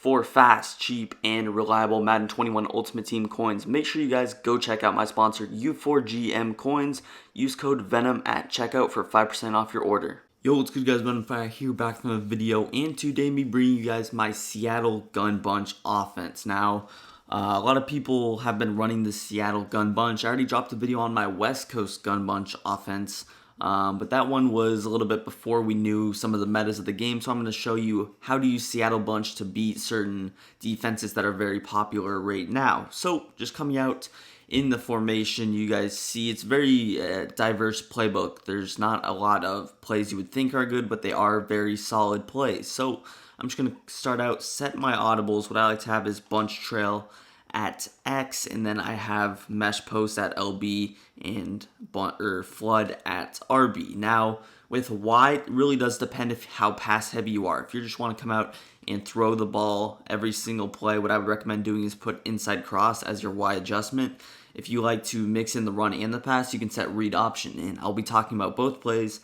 for fast, cheap, and reliable Madden 21 Ultimate Team coins, make sure you guys go check out my sponsor, U4GM Coins. Use code VENM at checkout for 5% off your order. Yo, what's good guys, Venom here back from a video, and today me bringing you guys my Seattle Gun Bunch offense. Now, a lot of people have been running the Seattle Gun Bunch. I already dropped a video on my West Coast Gun Bunch offense, but that one was a little bit before we knew some of the metas of the game, so I'm going to show you how to use Seattle Bunch to beat certain defenses that are very popular right now. So, just coming out in the formation, you guys see it's very diverse playbook. There's not a lot of plays you would think are good, but they are very solid plays. So I'm just going to start out, set my audibles. What I like to have is bunch trail at X, and then I have mesh post at LB and flood at RB. Now with Y, it really does depend how pass heavy you are. If you just want to come out and throw the ball every single play, what I would recommend doing is put inside cross as your Y adjustment. If you like to mix in the run and the pass, you can set read option, and I'll be talking about both plays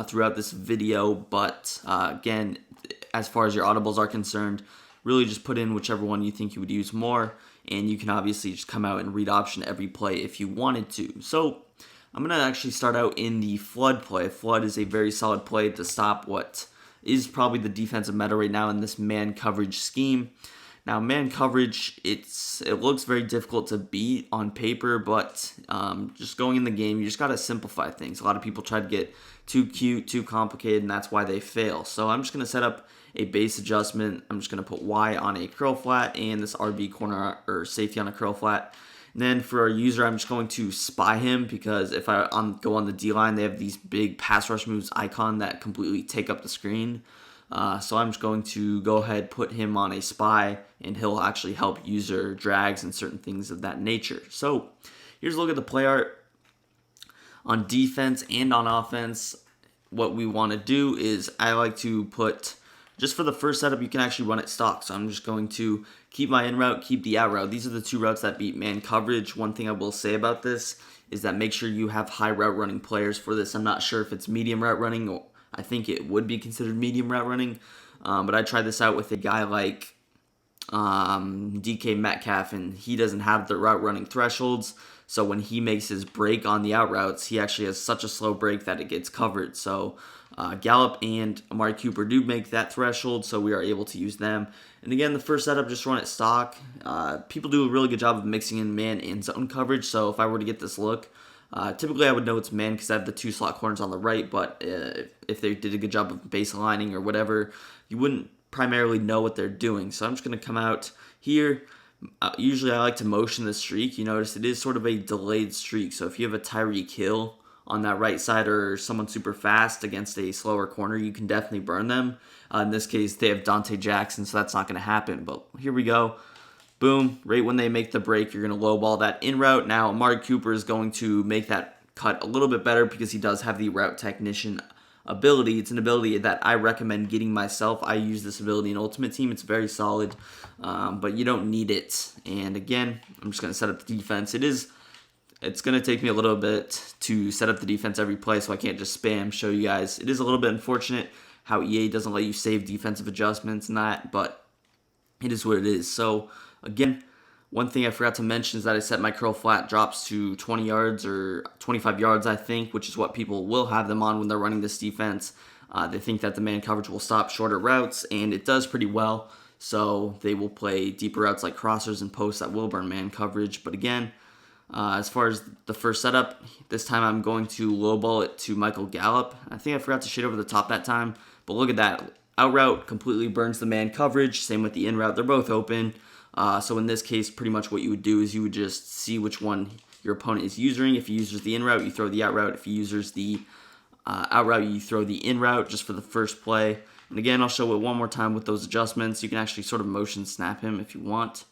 throughout this video, but again, as far as your audibles are concerned, really just put in whichever one you think you would use more, and you can obviously just come out and read option every play if you wanted to. So I'm going to actually start out in the flood play. Flood is a very solid play to stop what is probably the defensive meta right now in this man coverage scheme. Now, man coverage, it looks very difficult to beat on paper, but just going in the game, you just got to simplify things. A lot of people try to get too cute, too complicated, and that's why they fail. So I'm just going to set up a base adjustment. I'm just going to put Y on a curl flat and this RB corner or safety on a curl flat. And then for our user, I'm just going to spy him, because if I go on the D-line, they have these big pass rush moves icon that completely take up the screen. So I'm just going to go ahead, put him on a spy, and he'll actually help user drags and certain things of that nature. So here's a look at the play art. On defense and on offense, what we want to do is I like to put, just for the first setup, you can actually run it stock. So I'm just going to keep my in route, keep the out route. These are the two routes that beat man coverage. One thing I will say about this is that make sure you have high route running players for this. I'm not sure if it's medium route running, or I think it would be considered medium route running, but I tried this out with a guy like DK Metcalf, and he doesn't have the route running thresholds, so when he makes his break on the out routes, he actually has such a slow break that it gets covered. So Gallup and Amari Cooper do make that threshold, so we are able to use them. And again, the first setup, just run it stock. People do a really good job of mixing in man and zone coverage, so if I were to get this look, typically I would know it's man because I have the two slot corners on the right, but if they did a good job of base aligning or whatever, you wouldn't primarily know what they're doing. So I'm just going to come out here. Usually I like to motion the streak. You notice it is sort of a delayed streak, so if you have a Tyreek Hill on that right side or someone super fast against a slower corner, you can definitely burn them. In this case, they have Dante Jackson, so that's not going to happen, but here we go. Boom, right when they make the break, you're going to lowball that in route. Now, Amari Cooper is going to make that cut a little bit better because he does have the route technician ability. It's an ability that I recommend getting myself. I use this ability in Ultimate Team. It's very solid, but you don't need it. And again, I'm just going to set up the defense. It's going to take me a little bit to set up the defense every play, so I can't just spam show you guys. It is a little bit unfortunate how EA doesn't let you save defensive adjustments and that, but it is what it is. So again, one thing I forgot to mention is that I set my curl flat drops to 20 yards or 25 yards, I think, which is what people will have them on when they're running this defense. They think that the man coverage will stop shorter routes, and it does pretty well. So they will play deeper routes like crossers and posts that will burn man coverage. But again, as far as the first setup, this time I'm going to lowball it to Michael Gallup. I think I forgot to shade over the top that time, but look at that. Out route completely burns the man coverage. Same with the in route. They're both open. So in this case, pretty much what you would do is you would just see which one your opponent is using. If he uses the in route, you throw the out route. If he uses the out route, you throw the in route just for the first play. And again, I'll show it one more time with those adjustments. You can actually sort of motion snap him if you want.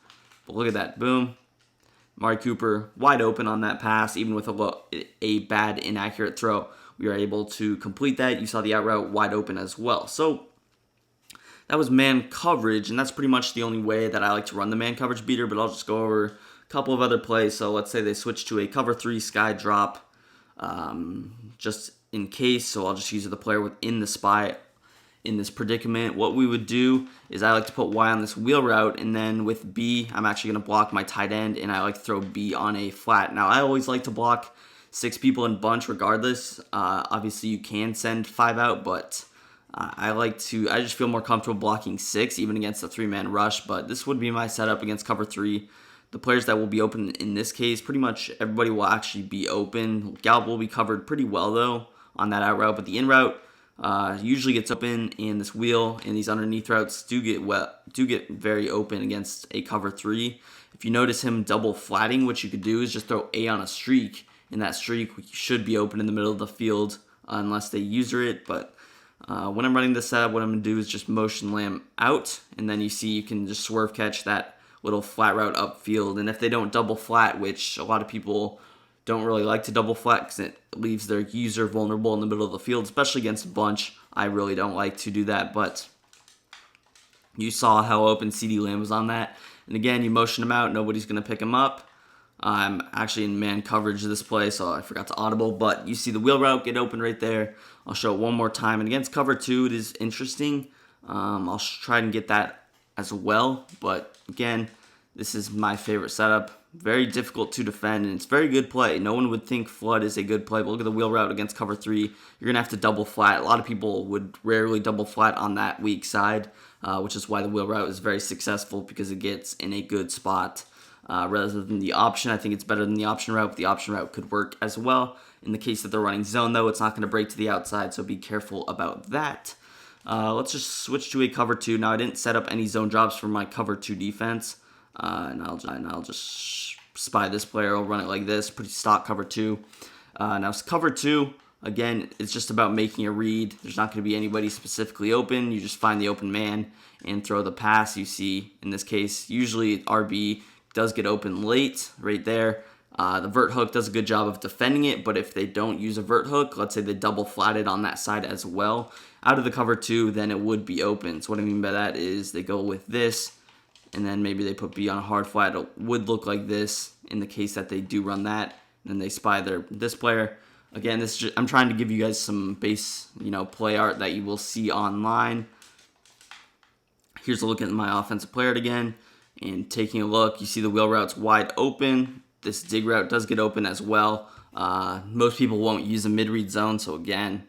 But look at that. Boom. Amari Cooper wide open on that pass, even with a bad inaccurate throw. We are able to complete that. You saw the out route wide open as well. So that was man coverage, and that's pretty much the only way that I like to run the man coverage beater, but I'll just go over a couple of other plays. So let's say they switch to a cover 3 sky drop just in case, so I'll just use the player within the spy in this predicament. What we would do is I like to put Y on this wheel route, and then with B, I'm actually going to block my tight end, and I like to throw B on a flat. Now, I always like to block 6 people in bunch regardless. Obviously, you can send 5 out, but I just feel more comfortable blocking 6, even against a 3-man rush, but this would be my setup against cover 3. The players that will be open in this case, pretty much everybody will actually be open. Gallup will be covered pretty well, though, on that out route, but the in route usually gets open, and this wheel and these underneath routes do get very open against a cover 3. If you notice him double flatting, what you could do is just throw A on a streak, and that streak should be open in the middle of the field unless they user it, but when I'm running this setup, what I'm going to do is just motion lamb out, and then you see you can just swerve catch that little flat route upfield. And if they don't double flat, which a lot of people don't really like to double flat because it leaves their user vulnerable in the middle of the field, especially against a bunch. I really don't like to do that, but you saw how open CeeDee Lamb was on that. And again, you motion him out, nobody's going to pick him up. I'm actually in man coverage this play, so I forgot to audible, but you see the wheel route get open right there. I'll show it one more time, and against cover 2, it is interesting. I'll try and get that as well, but again, this is my favorite setup. Very difficult to defend, and it's very good play. No one would think flood is a good play, but look at the wheel route against cover 3. You're going to have to double flat. A lot of people would rarely double flat on that weak side, which is why the wheel route is very successful, because it gets in a good spot. Rather than the option, I think it's better than the option route, but the option route could work as well. In the case that they're running zone, though, it's not going to break to the outside, so be careful about that. Let's just switch to a cover 2. Now, I didn't set up any zone drops for my cover 2 defense, and I'll just spy this player. I'll run it like this, pretty stock cover 2. Now, cover 2, again, it's just about making a read. There's not going to be anybody specifically open. You just find the open man and throw the pass. You see, in this case, usually RB does get open late right there. The vert hook does a good job of defending it, but if they don't use a vert hook, let's say they double flatted on that side as well, out of the cover 2, then it would be open. So what I mean by that is they go with this, and then maybe they put B on a hard flat. It would look like this in the case that they do run that, and then they spy this player. Again, I'm trying to give you guys some base, play art that you will see online. Here's a look at my offensive player again. And taking a look, you see the wheel route's wide open. This dig route does get open as well. Most people won't use a mid-read zone, so again,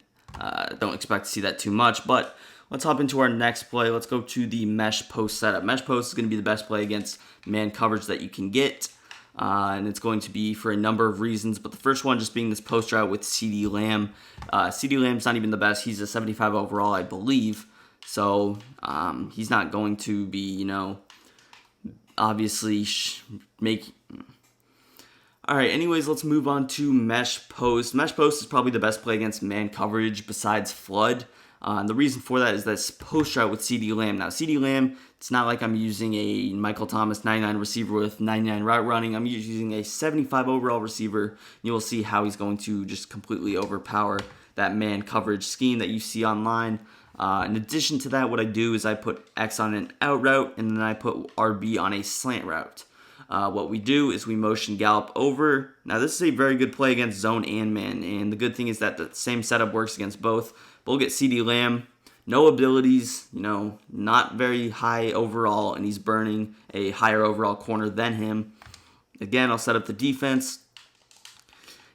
don't expect to see that too much. But let's hop into our next play. Let's go to the mesh post setup. Mesh post is going to be the best play against man coverage that you can get. And it's going to be for a number of reasons. But the first one just being this post route with CeeDee Lamb. CeeDee Lamb's not even the best. He's a 75 overall, I believe. So he's not going to be, obviously make... Alright, anyways, let's move on to mesh post. Mesh post is probably the best play against man coverage besides flood. And the reason for that is this post route with CeeDee Lamb. Now, CeeDee Lamb, it's not like I'm using a Michael Thomas 99 receiver with 99 route running. I'm using a 75 overall receiver. You will see how he's going to just completely overpower that man coverage scheme that you see online. In addition to that, what I do is I put X on an out route, and then I put RB on a slant route. What we do is we motion Gallup over. Now, this is a very good play against zone and man, and the good thing is that the same setup works against both. But we'll get CeeDee Lamb, no abilities, not very high overall, and he's burning a higher overall corner than him. Again, I'll set up the defense.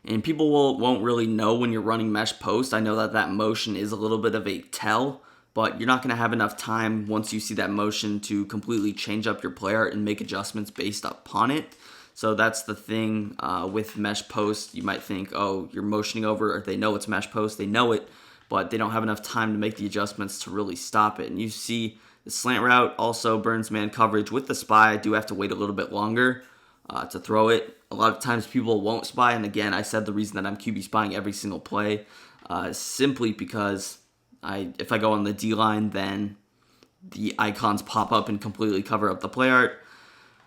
And people won't really know when you're running mesh post. I know that motion is a little bit of a tell, but you're not going to have enough time once you see that motion to completely change up your player and make adjustments based upon it. So that's the thing with mesh post. You might think, oh, you're motioning over, or they know it's mesh post. They know it, but they don't have enough time to make the adjustments to really stop it. And you see the slant route also burns man coverage. With the spy, I do have to wait a little bit longer to throw it. A lot of times people won't spy, and again, I said the reason that I'm QB spying every single play is simply because if I go on the D line, then the icons pop up and completely cover up the play art.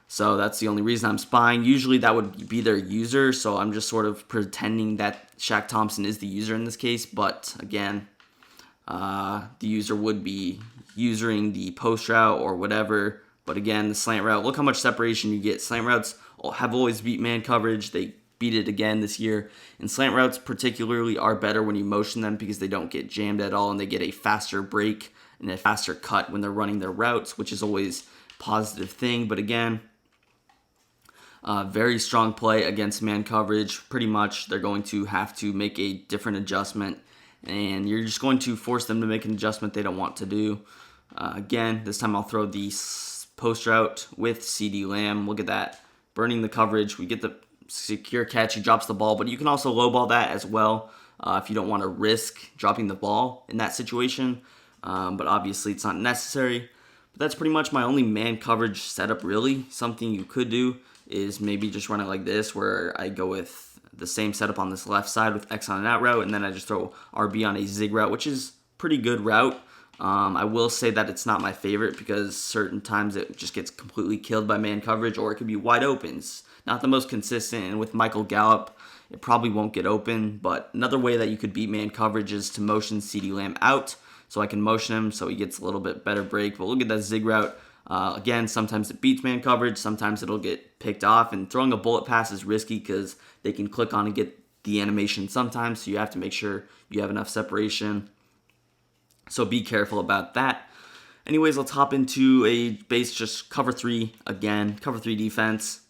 So that's the only reason I'm spying. Usually that would be their user, so I'm just sort of pretending that Shaq Thompson is the user in this case. But again, the user would be using the post route or whatever. But again, the slant route, look how much separation you get. Slant routes have always beat man coverage. They beat it again this year. And slant routes particularly are better when you motion them because they don't get jammed at all and they get a faster break and a faster cut when they're running their routes, which is always a positive thing. But again, very strong play against man coverage. Pretty much they're going to have to make a different adjustment, and you're just going to force them to make an adjustment they don't want to do. Again, this time I'll throw the post route with CeeDee Lamb. Look at that. Burning the coverage. We get the secure catch. He drops the ball, but you can also lowball that as well if you don't want to risk dropping the ball in that situation. But obviously it's not necessary. But that's pretty much my only man coverage setup, really. Something you could do is maybe just run it like this, where I go with the same setup on this left side with X on an out route, and then I just throw RB on a zig route, which is pretty good route. I will say that it's not my favorite because certain times it just gets completely killed by man coverage, or it could be wide open. It's not the most consistent, and with Michael Gallup, it probably won't get open. But another way that you could beat man coverage is to motion CeeDee Lamb out, so I can motion him so he gets a little bit better break. But look at that zig route. Again, sometimes it beats man coverage, sometimes it'll get picked off, and throwing a bullet pass is risky because they can click on and get the animation sometimes, so you have to make sure you have enough separation. So be careful about that. Anyways, let's hop into a base just cover 3 again, cover 3 defense.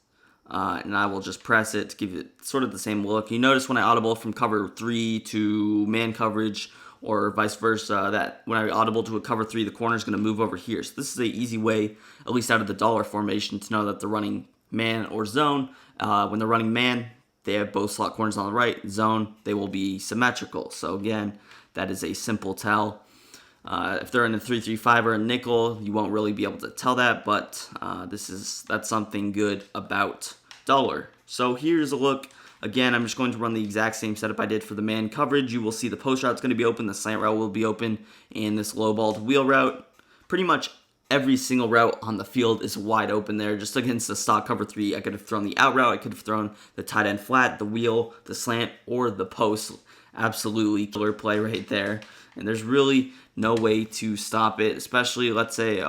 And I will just press it to give it sort of the same look. You notice when I audible from cover 3 to man coverage, or vice versa, that when I audible to a cover 3, the corner is going to move over here. So this is an easy way, at least out of the dollar formation, to know that they're running man or zone. When they're running man, they have both slot corners on the right. Zone, they will be symmetrical. So again, that is a simple tell. If they're in a 3-3-5 or a nickel, you won't really be able to tell that, but that's something good about dollar. So here's a look. Again, I'm just going to run the exact same setup I did for the man coverage. You will see the post route is going to be open, the slant route will be open, and this low-balled wheel route. Pretty much every single route on the field is wide open there. Just against the stock cover 3, I could have thrown the out route, I could have thrown the tight end flat, the wheel, the slant, or the post. Absolutely killer play right there. And there's really no way to stop it, especially let's say,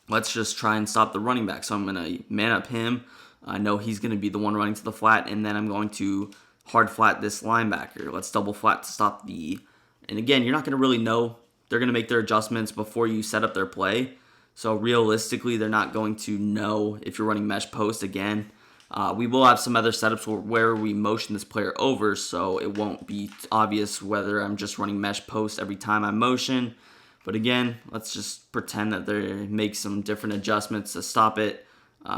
let's just try and stop the running back. So I'm going to man up him. I know he's going to be the one running to the flat, and then I'm going to hard flat this linebacker. Let's double flat to stop the... And again, you're not going to really know. They're going to make their adjustments before you set up their play. So realistically, they're not going to know if you're running mesh post again. We will have some other setups where we motion this player over, so it won't be obvious whether I'm just running mesh post every time I motion. But again, let's just pretend that they make some different adjustments to stop it.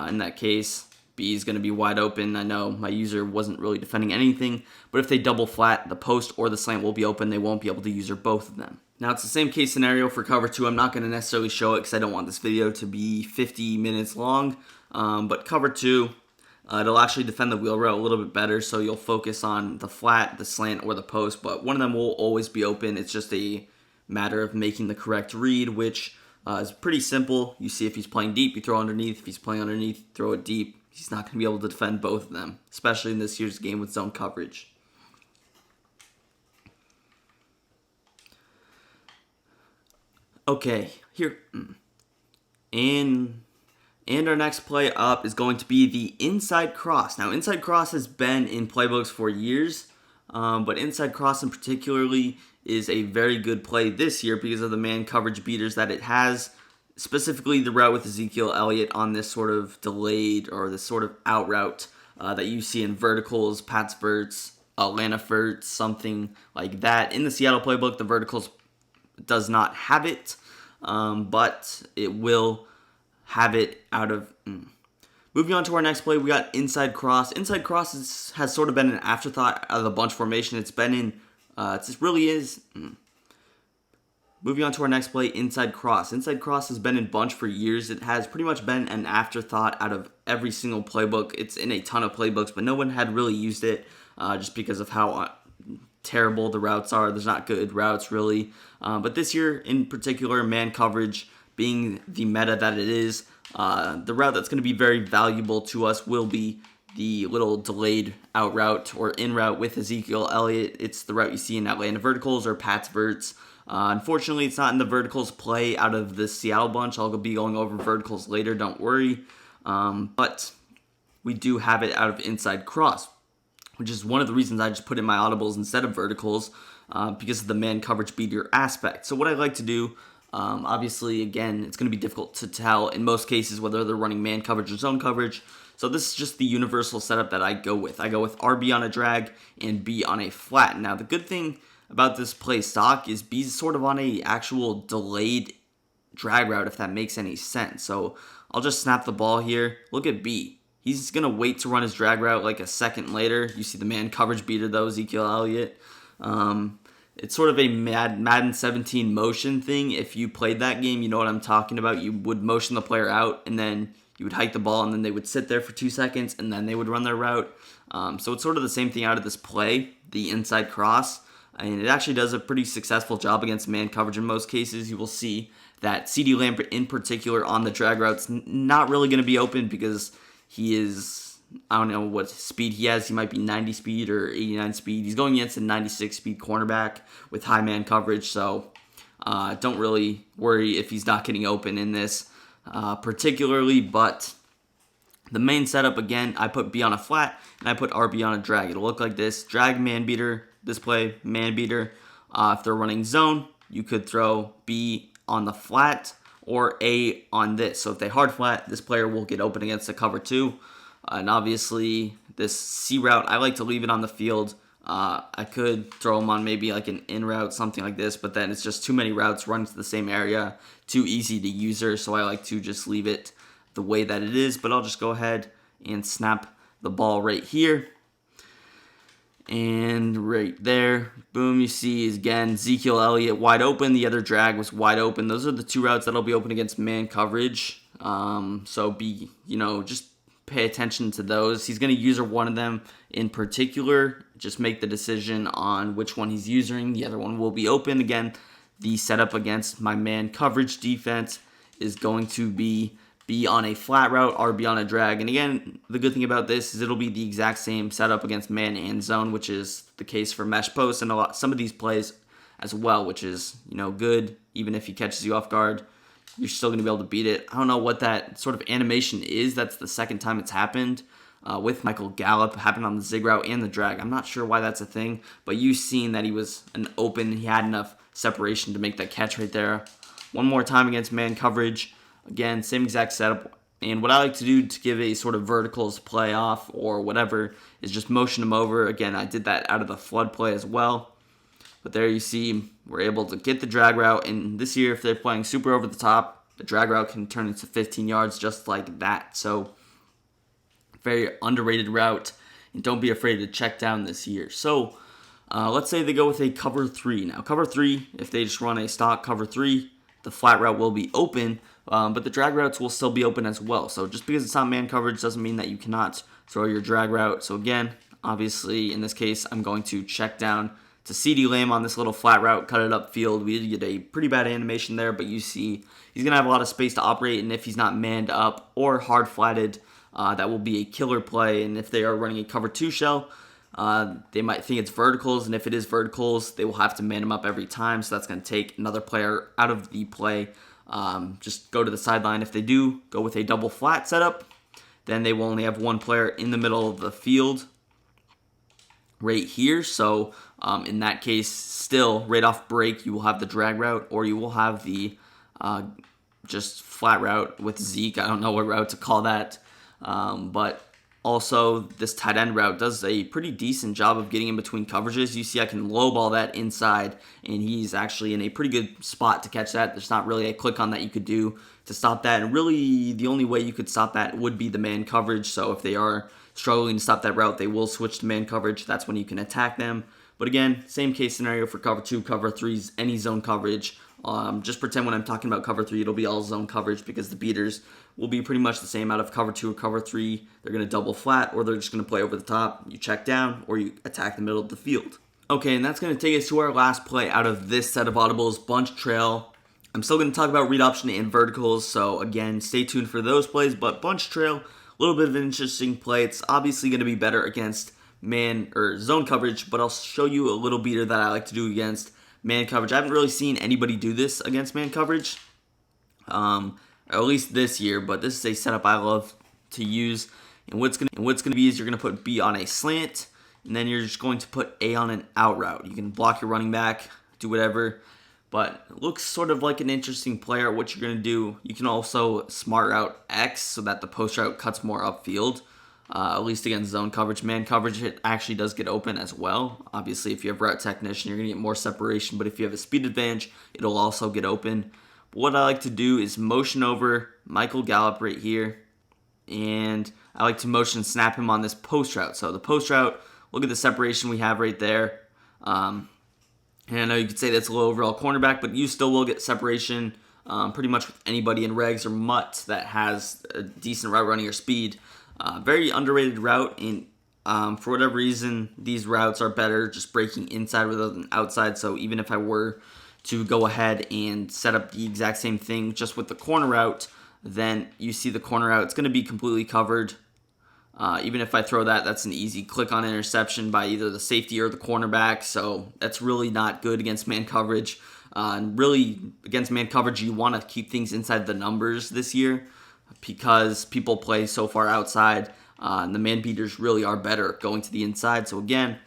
In that case, B is going to be wide open. I know my user wasn't really defending anything, but if they double flat, the post or the slant will be open. They won't be able to user both of them. Now, it's the same case scenario for cover 2. I'm not going to necessarily show it because I don't want this video to be 50 minutes long. But cover 2, it'll actually defend the wheel route a little bit better, so you'll focus on the flat, the slant, or the post, but one of them will always be open. It's just a matter of making the correct read, which is pretty simple. You see if he's playing deep, you throw underneath. If he's playing underneath, throw it deep. He's not going to be able to defend both of them, especially in this year's game with zone coverage. Okay, here. And our next play up is going to be the inside cross. Now, inside cross has been in playbooks for years, but inside cross in particularly is a very good play this year because of the man coverage beaters that it has. Specifically, the route with Ezekiel Elliott on this sort of delayed or this sort of out route that you see in verticals, Pats verts, Atlanta verts, something like that. In the Seattle playbook, the verticals does not have it, but it will have it out of... Moving on to our next play, we got inside cross. Inside cross has sort of been an afterthought out of the bunch formation. It's been in... it really is... Moving on to our next play, inside cross. Inside cross has been in bunch for years. It has pretty much been an afterthought out of every single playbook. It's in a ton of playbooks, but no one had really used it just because of how terrible the routes are. There's not good routes, really. But this year, in particular, man coverage being the meta that it is, the route that's going to be very valuable to us will be the little delayed out route or in route with Ezekiel Elliott. It's the route you see in Atlanta verticals or Pats verts. Unfortunately, it's not in the verticals play out of the Seattle bunch. I'll be going over verticals later, don't worry. But we do have it out of inside cross, which is one of the reasons I just put in my audibles instead of verticals. because of the man coverage beater aspect. So what I like to do, obviously, again, it's going to be difficult to tell in most cases whether they're running man coverage or zone coverage. So this is just the universal setup that I go with. I go with RB on a drag and B on a flat. Now, the good thing about this play stock is B's sort of on a actual delayed drag route, if that makes any sense. So I'll just snap the ball here. Look at B. He's going to wait to run his drag route like a second later. You see the man coverage beater, though, Ezekiel Elliott. It's sort of a Madden 17 motion thing. If you played that game, you know what I'm talking about. You would motion the player out, and then you would hike the ball, and then they would sit there for 2 seconds, and then they would run their route. So it's sort of the same thing out of this play, the inside cross. And it actually does a pretty successful job against man coverage in most cases. You will see that CeeDee Lamb in particular on the drag routes not really going to be open because he is, I don't know what speed he has. He might be 90 speed or 89 speed. He's going against a 96 speed cornerback with high man coverage. So don't really worry if he's not getting open in this particularly. But the main setup, again, I put B on a flat and I put RB on a drag. It'll look like this. Drag, man beater. This play, man beater. If they're running zone, you could throw B on the flat or A on this. So if they hard flat, this player will get open against the cover 2. And obviously, this C route, I like to leave it on the field. I could throw them on maybe like an in route, something like this, but then it's just too many routes running to the same area, too easy to user, so I like to just leave it the way that it is. But I'll just go ahead and snap the ball right here. And right there, boom, you see is again Ezekiel Elliott wide open. The other drag was wide open. Those are the 2 routes that'll be open against man coverage. So just pay attention to those. He's going to user one of them in particular. Just make the decision on which one he's using. The other one will be open. Again, the setup against my man coverage defense is going to be B on a flat route, RB on a drag. And again, the good thing about this is it'll be the exact same setup against man and zone, which is the case for mesh post and some of these plays as well, which is, good. Even if he catches you off guard, you're still going to be able to beat it. I don't know what that sort of animation is. That's the second time it's happened with Michael Gallup. It happened on the zig route and the drag. I'm not sure why that's a thing, but you've seen that he was an open. He had enough separation to make that catch right there. One more time against man coverage. Again, same exact setup. And what I like to do to give a sort of verticals play off or whatever is just motion him over. Again, I did that out of the flood play as well. But there you see, we're able to get the drag route. And this year, if they're playing super over the top, the drag route can turn into 15 yards just like that. So, very underrated route. And don't be afraid to check down this year. So, let's say they go with a cover 3. Now, cover 3, if they just run a stock cover 3, the flat route will be open. But the drag routes will still be open as well. So just because it's not man coverage doesn't mean that you cannot throw your drag route. So again, obviously in this case, I'm going to check down to CeeDee Lamb on this little flat route, cut it upfield. We did get a pretty bad animation there, but you see he's going to have a lot of space to operate. And if he's not manned up or hard flatted, that will be a killer play. And if they are running a cover 2 shell, they might think it's verticals. And if it is verticals, they will have to man him up every time. So that's going to take another player out of the play. Just go to the sideline. If they do go with a double flat setup, then they will only have one player in the middle of the field right here. So in that case, still right off break, you will have the drag route or you will have the just flat route with Zeke. I don't know what route to call that. But also, this tight end route does a pretty decent job of getting in between coverages. You see I can low ball that inside, and he's actually in a pretty good spot to catch that. There's not really a click on that you could do to stop that. And really, the only way you could stop that would be the man coverage. So if they are struggling to stop that route, they will switch to man coverage. That's when you can attack them. But again, same case scenario for cover 2, cover 3s, any zone coverage. Just pretend when I'm talking about cover 3, it'll be all zone coverage because the beaters will be pretty much the same out of cover 2 or cover 3. They're going to double flat or they're just going to play over the top. You check down or you attack the middle of the field. Okay, and that's going to take us to our last play out of this set of audibles, bunch trail. I'm still going to talk about read option and verticals, so again, stay tuned for those plays. But bunch trail, a little bit of an interesting play. It's obviously going to be better against man or zone coverage, but I'll show you a little beater that I like to do against man coverage. I haven't really seen anybody do this against man coverage, at least this year, but this is a setup I love to use. And what's gonna be is you're gonna put B on a slant, and then you're just going to put A on an out route. You can block your running back, do whatever, but it looks sort of like an interesting player. What you're going to do, you can also smart route X so that the post route cuts more upfield, at least against zone coverage. Man coverage, it actually does get open as well. Obviously, if you have route technician, you're going to get more separation, but if you have a speed advantage, it'll also get open. But what I like to do is motion over Michael Gallup right here, and I like to motion snap him on this post route. So the post route, look at the separation we have right there. And I know you could say that's a low overall cornerback, but you still will get separation pretty much with anybody in regs or mutt that has a decent route running or speed. Very underrated route, and for whatever reason, these routes are better just breaking inside rather than outside. So even if I were to go ahead and set up the exact same thing just with the corner route, then you see the corner route, it's going to be completely covered. Even if I throw that, that's an easy click on interception by either the safety or the cornerback. So that's really not good against man coverage. And really, against man coverage, you want to keep things inside the numbers this year because people play so far outside. And the man beaters really are better going to the inside. So again,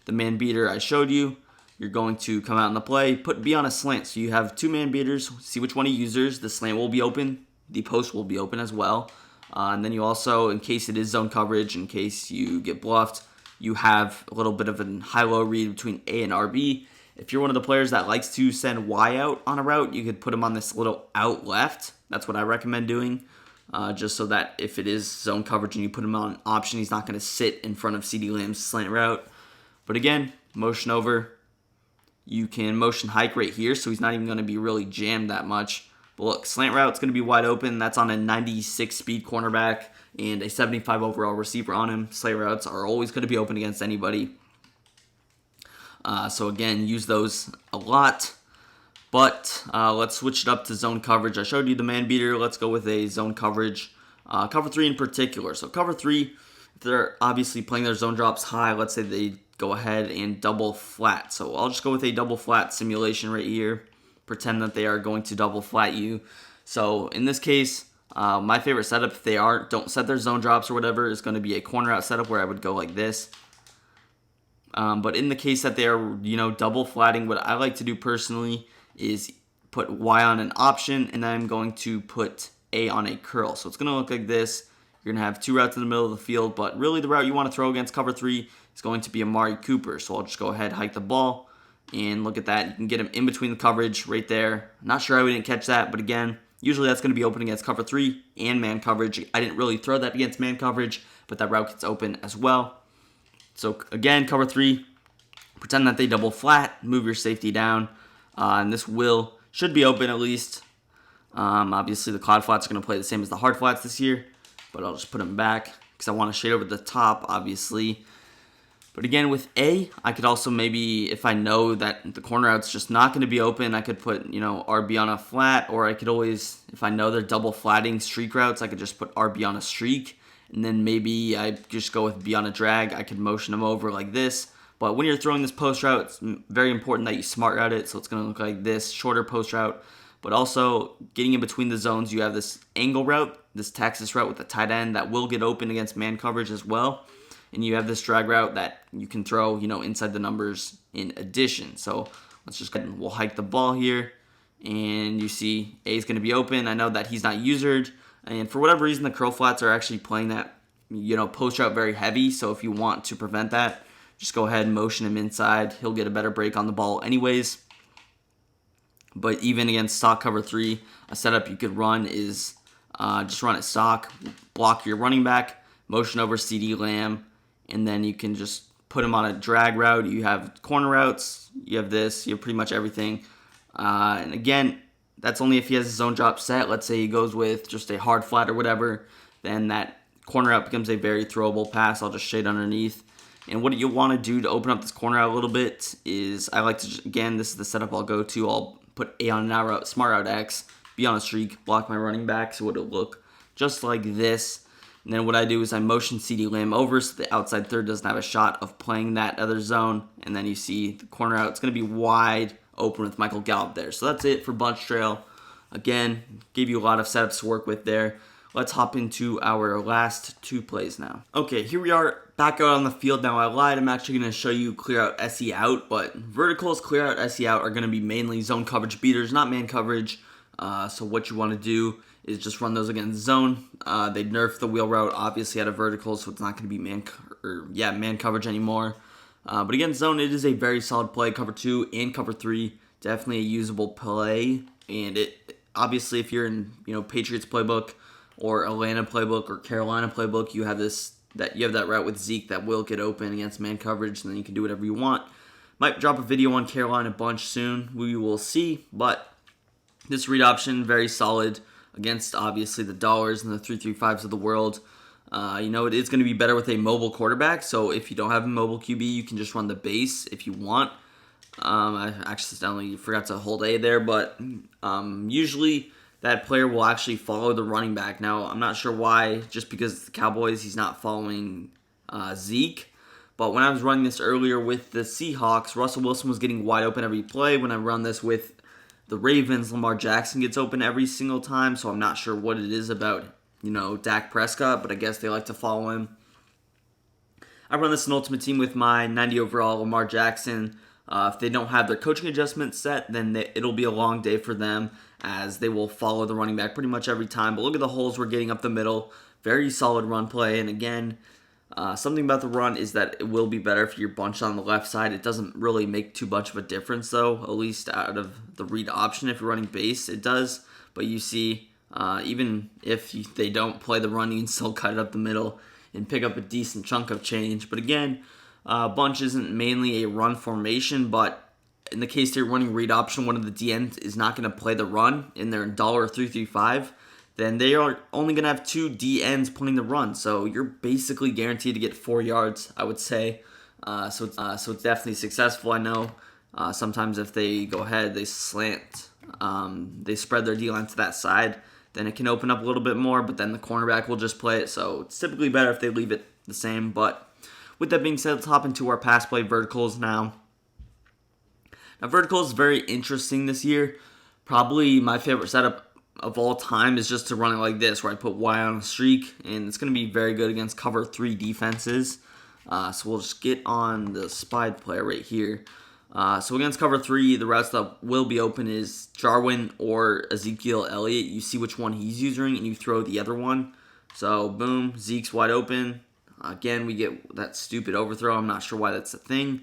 the man beater I showed you, you're going to come out in the play, put B on a slant. So you have two man beaters, see which one he uses. The slant will be open. The post will be open as well. And then you also, in case it is zone coverage, in case you get bluffed, you have a little bit of a high-low read between A and RB. If you're one of the players that likes to send Y out on a route, you could put him on this little out left. That's what I recommend doing, just so that if it is zone coverage and you put him on an option, he's not going to sit in front of CeeDee Lamb's slant route. But again, motion over. You can motion hike right here, so he's not even going to be really jammed that much. But look, slant route's going to be wide open. That's on a 96 speed cornerback and a 75 overall receiver on him. Slant routes are always going to be open against anybody. So again, use those a lot. But let's switch it up to zone coverage. I showed you the man beater. Let's go with a zone coverage. Cover 3 in particular. So cover 3, if they're obviously playing their zone drops high, let's say they go ahead and double flat. So I'll just go with a double flat simulation right here. Pretend that they are going to double flat you. So in this case, my favorite setup, if they don't set their zone drops or whatever, is going to be a corner out setup where I would go like this. But in the case that they are, double flatting, what I like to do personally is put Y on an option, and then I'm going to put A on a curl. So it's going to look like this. You're going to have two routes in the middle of the field, but really the route you want to throw against cover 3 is going to be Amari Cooper. So I'll just go ahead, hike the ball. And look at that. You can get him in between the coverage right there. Not sure how we didn't catch that, but again, usually that's going to be open against cover 3 and man coverage. I didn't really throw that against man coverage, but that route gets open as well. So again, cover 3, pretend that they double flat, move your safety down, and this should be open at least. Obviously, the cloud flats are going to play the same as the hard flats this year, but I'll just put them back because I want to shade over the top, obviously. But again, with A, I could also maybe, if I know that the corner out's just not going to be open, I could put, RB on a flat, or I could always, if I know they're double flatting streak routes, I could just put RB on a streak, and then maybe I just go with B on a drag. I could motion them over like this. But when you're throwing this post route, it's very important that you smart route it, so it's going to look like this, shorter post route. But also, getting in between the zones, you have this angle route, this Texas route with the tight end that will get open against man coverage as well. And you have this drag route that you can throw, inside the numbers in addition. So let's just go ahead and we'll hike the ball here. And you see A is going to be open. I know that he's not usered. And for whatever reason, the curl flats are actually playing that, post route very heavy. So if you want to prevent that, just go ahead and motion him inside. He'll get a better break on the ball anyways. But even against stock cover 3, a setup you could run is just run it stock, block your running back, motion over CeeDee Lamb, and then you can just put him on a drag route. You have corner routes, you have this, you have pretty much everything. And again, that's only if he has his own drop set. Let's say he goes with just a hard flat or whatever, then that corner route becomes a very throwable pass. I'll just shade underneath. And what you want to do to open up this corner out a little bit is I like to, again, this is the setup I'll go to. I'll put A on an out route, smart route X, B on a streak, block my running back, so it'll look just like this. And then what I do is I motion CeeDee Lamb over so the outside third doesn't have a shot of playing that other zone. And then you see the corner out. It's going to be wide open with Michael Gallup there. So that's it for bunch trail. Again, gave you a lot of setups to work with there. Let's hop into our last two plays now. Okay, here we are, back out on the field now. I lied. I'm actually going to show you clear out, SE out, but verticals, clear out, SE out are going to be mainly zone coverage beaters, not man coverage. So what you want to do is just run those against zone. They nerfed the wheel route, obviously, out of vertical, so it's not going to be man coverage anymore. But against zone, it is a very solid play. Cover 2 and cover 3, definitely a usable play. And it obviously, if you're in Patriots playbook or Atlanta playbook or Carolina playbook, you have that route with Zeke that will get open against man coverage, and then you can do whatever you want. Might drop a video on Carolina bunch soon. We will see, but this read option, very solid against, obviously, the dollars and the 3-3-5s of the world. It is going to be better with a mobile quarterback, so if you don't have a mobile QB, you can just run the base if you want. I accidentally forgot to hold A there, but usually that player will actually follow the running back. Now, I'm not sure why, just because the Cowboys, he's not following Zeke. But when I was running this earlier with the Seahawks, Russell Wilson was getting wide open every play. When I run this with the Ravens, Lamar Jackson gets open every single time, so I'm not sure what it is about, Dak Prescott, but I guess they like to follow him. I run this in Ultimate Team with my 90 overall Lamar Jackson. If they don't have their coaching adjustments set, then it'll be a long day for them, as they will follow the running back pretty much every time. But look at the holes we're getting up the middle. Very solid run play, and again, something about the run is that it will be better if you're bunched on the left side. It doesn't really make too much of a difference, though, at least out of the read option. If you're running base, it does. But you see, even if they don't play the run, you can still cut it up the middle and pick up a decent chunk of change. But again, bunch isn't mainly a run formation, but in the case they're running read option, one of the DNs is not going to play the run in their dollar 3-3-5, then they are only going to have 2 DNs playing the run. So you're basically guaranteed to get 4 yards, I would say. So it's definitely successful. I know sometimes if they go ahead, they slant, they spread their D-line to that side, then it can open up a little bit more, but then the cornerback will just play it. So it's typically better if they leave it the same. But with that being said, let's hop into our pass play verticals now. Now, verticals is very interesting this year. Probably my favorite setup of all time is just to run it like this, where I put Y on a streak, and it's going to be very good against cover 3 defenses. So we'll just get on the spied player right here. So against cover 3, the routes that will be open is Jarwin or Ezekiel Elliott. You see which one he's using, and you throw the other one. So boom, Zeke's wide open. Again, we get that stupid overthrow. I'm not sure why that's a thing.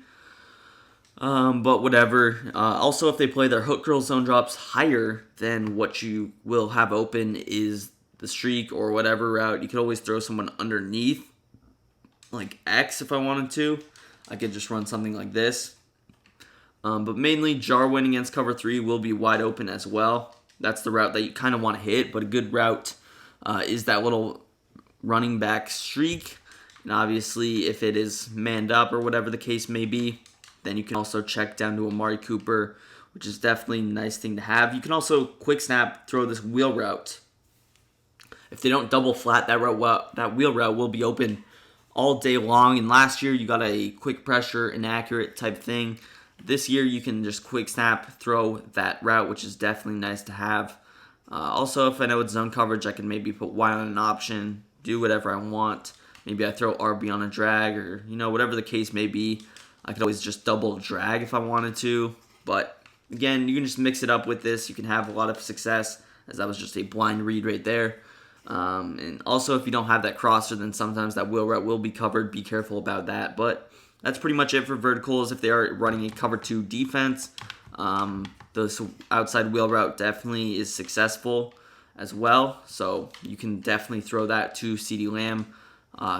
But whatever. Also, if they play their hook curl zone drops higher than what you will have open is the streak or whatever route, you could always throw someone underneath, like X if I wanted to. I could just run something like this. But mainly, Jarwin against cover 3 will be wide open as well. That's the route that you kind of want to hit, but a good route is that little running back streak. And obviously, if it is manned up or whatever the case may be, then you can also check down to Amari Cooper, which is definitely a nice thing to have. You can also quick snap throw this wheel route. If they don't double flat, that wheel route will be open all day long. And last year, you got a quick pressure, inaccurate type thing. This year, you can just quick snap throw that route, which is definitely nice to have. Also, if I know it's zone coverage, I can maybe put Y on an option, do whatever I want. Maybe I throw RB on a drag, or whatever the case may be. I could always just double drag if I wanted to. But again, you can just mix it up with this. You can have a lot of success, as that was just a blind read right there. And also, if you don't have that crosser, then sometimes that wheel route will be covered. Be careful about that. But that's pretty much it for verticals. If they are running a cover 2 defense, the outside wheel route definitely is successful as well. So you can definitely throw that to CeeDee Lamb.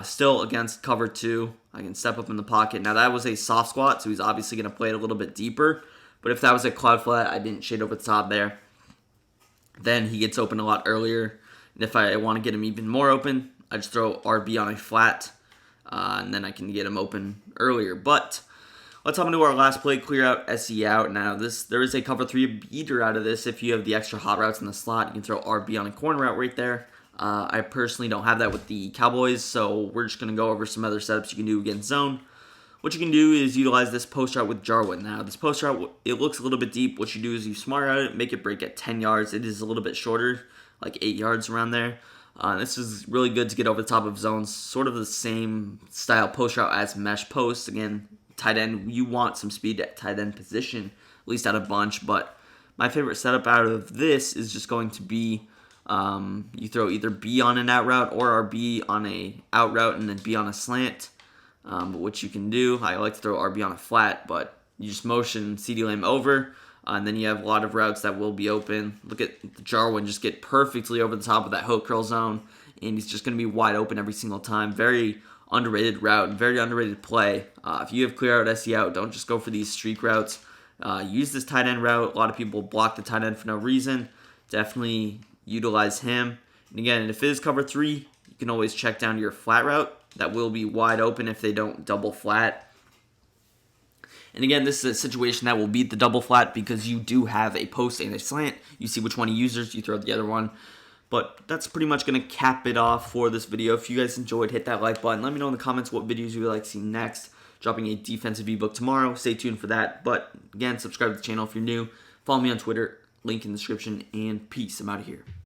Still against cover 2, I can step up in the pocket. Now that was a soft squat, so he's obviously going to play it a little bit deeper. But if that was a cloud flat, I didn't shade over the top there, then he gets open a lot earlier. And if I want to get him even more open, I just throw RB on a flat, and then I can get him open earlier. But let's hop into our last play, clear out, SE out. Now there is a cover 3 beater out of this. If you have the extra hot routes in the slot, you can throw RB on a corner route right there. I personally don't have that with the Cowboys, so we're just going to go over some other setups you can do against zone. What you can do is utilize this post route with Jarwin. Now, this post route, it looks a little bit deep. What you do is you smart out it, make it break at 10 yards. It is a little bit shorter, like 8 yards around there. This is really good to get over the top of zones. Sort of the same style post route as mesh post. Again, tight end, you want some speed at tight end position, at least out of bunch. But my favorite setup out of this is just going to be you throw either B on an out route or RB on a out route and then B on a slant, which you can do. I like to throw RB on a flat, but you just motion CeeDee Lamb over, and then you have a lot of routes that will be open. Look at Jarwin just get perfectly over the top of that hook curl zone, and he's just going to be wide open every single time. Very underrated route, very underrated play. If you have clear out, SE out, don't just go for these streak routes. Use this tight end route. A lot of people block the tight end for no reason. Definitely utilize him. And again, if it is cover 3, you can always check down to your flat route. That will be wide open if they don't double flat. And again, this is a situation that will beat the double flat because you do have a post and a slant. You see which one he uses, you throw the other one. But that's pretty much going to cap it off for this video. If you guys enjoyed, hit that like button. Let me know in the comments what videos you would like to see next. Dropping a defensive ebook tomorrow. Stay tuned for that. But again, subscribe to the channel if you're new. Follow me on Twitter. Link in the description. And peace. I'm out of here.